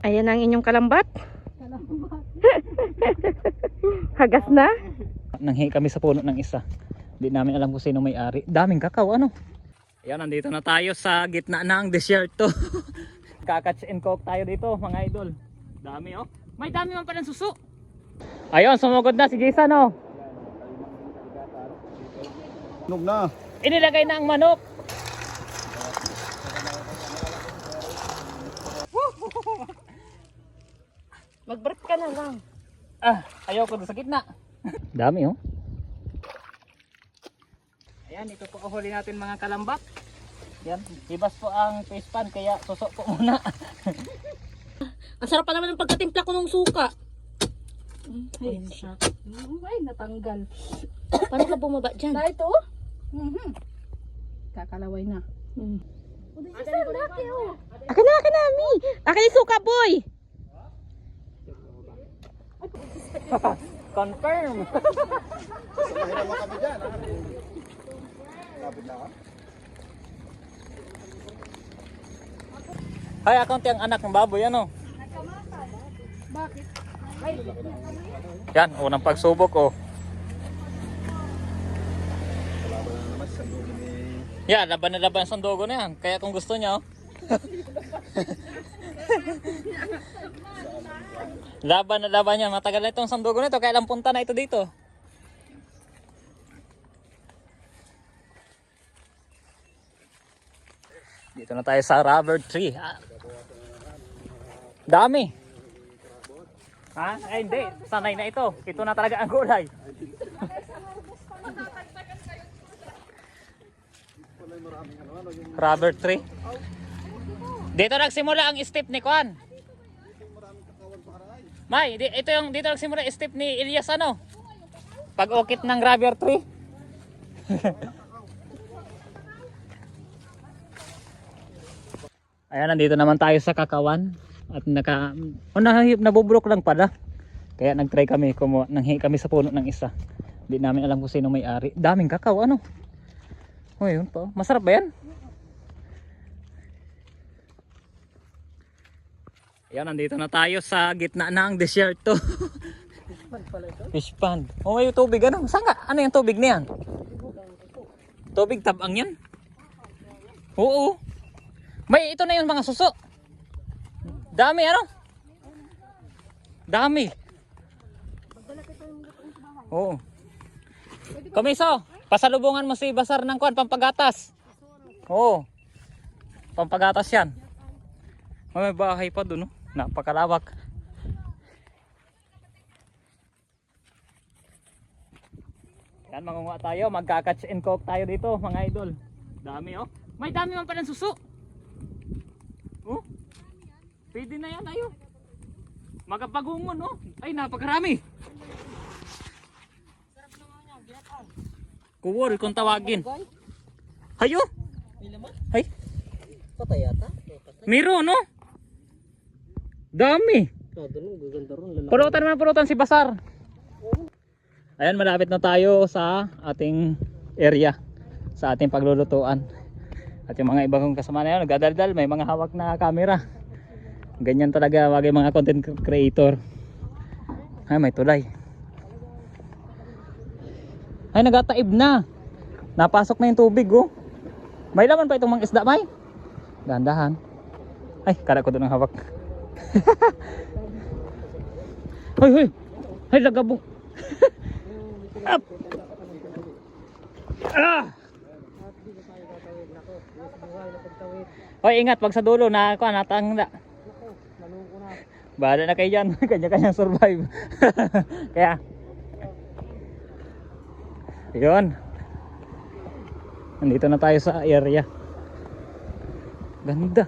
Ayan ang inyong kalambat. Hagas na. Nanghi kami sa puno ng isa. Hindi namin alam kung sino may-ari. Daming kakao, ano? Ayan, nandito na tayo sa gitna ng desierto. Kakatch and coke tayo dito, mga idol. Dami, oh. May dami man palang suso. Ayun, sumugod na si Jason, oh. Nog na. Inilagay na ang manok. Mag-break ka na lang. Ayaw ko doon sa gitna. Dami, oh. Ayan, ito po huli natin mga kalambak. Yan, ibas po ang face pan kaya susok po muna. Ang sarap pa naman ng pagkatimpla ko ng suka. Ayun siya. Ay, natanggal. Paano ka bumaba dyan? Na ito? Kakalaway na. Akin na, Mi. Akin yung suka, boy. Confirm. Mahirapan kami dyan. Lapit na ka. Hay, account yung anak ng baboy, ano? Bakit? Yan, unang pagsubok, oh. Kalaban na naman sa sandukin ni... Yan, laban na laban ang sandogo na yan. Kaya kung gusto niya, oh. Laban na laban niya. Matagal na itong sandogo na ito. Kaya lang punta na ito dito. Dito na tayo sa rubber tree. Dami. Ha? Ay hindi. Sanay na ito. Ito na talaga ang gulay. Rubber tree. Dito nagsimula ang step ni Kwan. May, ito yung dito nagsimula ang step ni Elias, ano? Pag-ukit ng rubber tree. Ayan, nandito naman tayo sa kakawan at nabubulok lang pala. Kaya nagtry kami, nanghi kami sa puno ng isa. Hindi namin alam kung sino may-ari. Daming kakao, ano? Oh, yun po. Masarap ba yan? Ayan, nandito na tayo sa gitna ng desierto. Fish pond. Oh, may tubig, ano? Saan ka? Ano yung tubig na yan? Tubig tabang yan? Oo. May ito na yung mga suso. Dami, ano? Dami. Oo. Komiso, pasalubungan mo si Basar ng Kwan, pampagatas. Oo. Pampagatas yan. May bahay pa doon, no? Napakalawak. Yan, mangunguha tayo. Magka-catch and coke tayo dito, mga idol. Dami, oh. May dami man palang suso. Oh. Pwede na yan, ayo. Magapagungon, oh. Ay, napakarami. Kuwol kung tawagin. Hayo. Hay. Patay yata. Meron, no? Dami. Pulutan naman, pulutan si Basar. Ayan, malapit na tayo sa ating area, sa ating paglulutuan. At yung mga ibang kasama na yun, nagdadaldal, may mga hawak na camera. Ganyan talaga wag yung mga content creator. Ay, may tulay. Ay, nagataib na. Napasok na yung tubig, oh. May laman pa itong mga isda, may? Dahan-dahan. Ay, kala ko doon ang hawak. Hoy, hoy. Ay, lagabong. Up. Hoy, ingat pag sa dulo na ako natangla. Bahala na kayo dyan. Kanya-kanyang survive. Kaya yun. Nandito na tayo sa area. Ganda.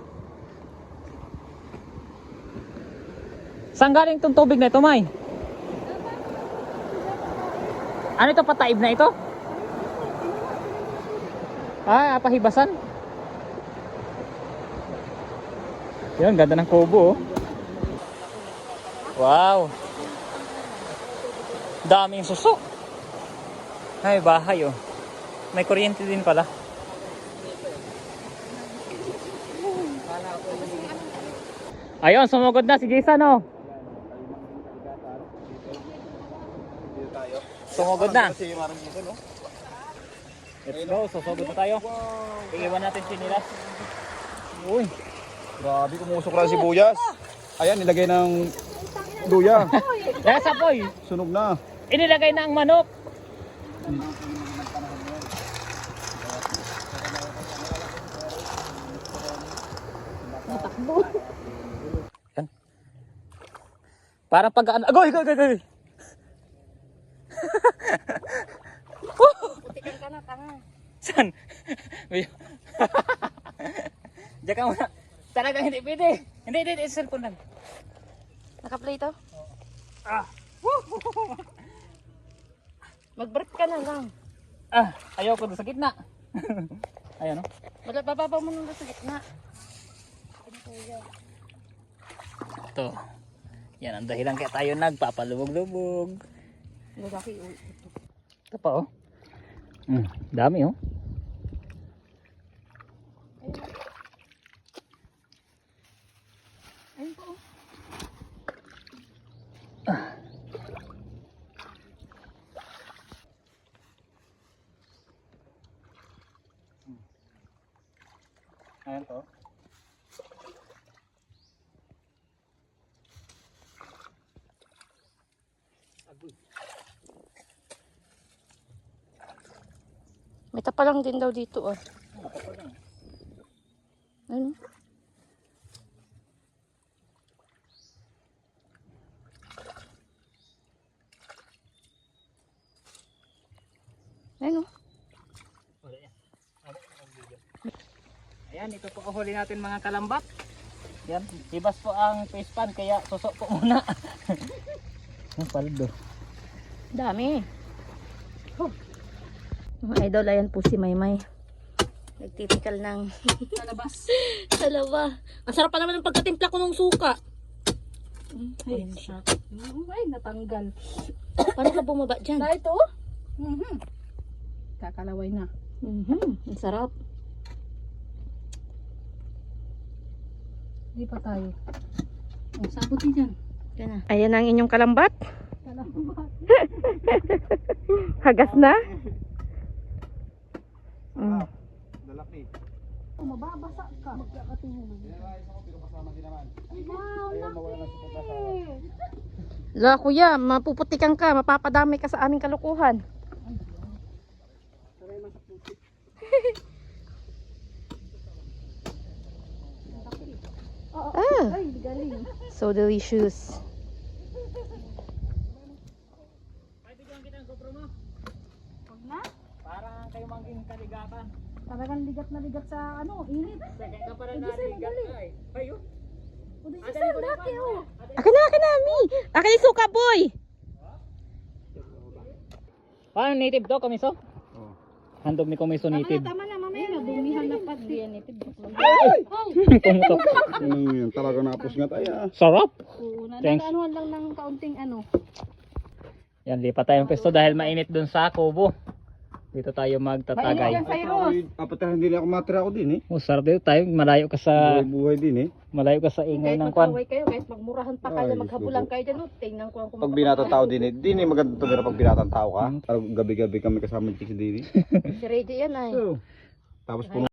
Saan galing itong tubig na ito, May? Ano ito, pataib na ito? Pahibasan. Yun, ganda ng kubo, oh. Wow. Daming suso. Ay, bahay, oh. May kuryente din pala. Ayun, sumugod na si Jason, oh. Dito tayo. Sumugod na. Kasi marang dito, no? Let's go, susugod na tayo. Iiwan natin sinilas. Uy. Grabe, kumusok lang si Buyas. Ayan, nilagay ng luya. Nasa poy. Sunog na. Inilagay na ang manok. Yan. Parang pag-ano. Agoy, agoy, agoy, agoy. Putikan ka na, tanga. Saan? Diyan ka muna. Talagang hindi pwede. Hindi, hindi, cellphone lang. Naka-play to? Ah. Mag-brief ka na lang. Ayaw ko doon sa gitna. Ayan, no? Wala, bababa mo nung sa gitna. Ito. Yan ang dahilan kaya tayo nagpapalubog-lubog. Lalaki, uy. Ito pa, oh. Dami, oh. Ayun po. Ayan to. May tapa lang din daw dito, ah. Ayun. Ayun, oh. Ayan, ito po ang huli natin mga kalambat. Yan, ibas po ang face pan kaya susok po muna. Ang paldo. Dami. Mga idol, ayan po si Maymay. Nagtitikal ng Talabas. talawa. Ang sarap pa naman ng pagkatimpla ko ng suka. Ayun siya. Ay, natanggal. Paano ka bumaba dyan? Na ito? Kakalaway na. Ang sarap. Di pa tayo. Oh, sabuti dyan. Yan na. Ayan ang inyong kalambat. Salamat. Hagas na. Lalaki. Oh, mababasa ka. Magkakatingin mo. Pero kasama din naman. Wow, Ayaw mawala ng support na sa... La kuya, mapuputikan ka, mapapadami ka sa aming kalukuhan. Ay, galing. So delicious. Ay, bigyan kita ng GoPro mo. Huwag na. Para kayo maging kaligatan. Talagang ligat na ligat sa ano, init. Second ka para Ay, Giselle, naligat dali. ka eh. Ayo. O, di siya laki, oh. Akin na, mi. Akin yung suka, boy. Paano native to, Komiso? Oh. Handog ni Komiso native. Tama na, mamaya na. Dumihan na pa. Pumutok. Yan, talaga napos nga tayo. Sarap. Oo, Thanks. nadaanuhan lang ng kaunting ano. Yan, lipat tayong pwesto dahil mainit dun sa kubo. Dito tayo magtatagay. Mainit yan. Cyrus. Apat na hindi ako matira ako din eh. Oh, sarap dito tayo. Malayo ka sa Buhay din eh. ingay Kahit ng kwan. mag-away kayo, kahit magmurahan pa kayo, Ay, maghabulan suko. kayo dyan, tingnan ko lang kung Pag binata tao din eh. Di ni maganda tumira pag binatang tao ka. Gabi-gabi kami kasama ni Chicks Didi. Si Reggie yan ay. Tapos puno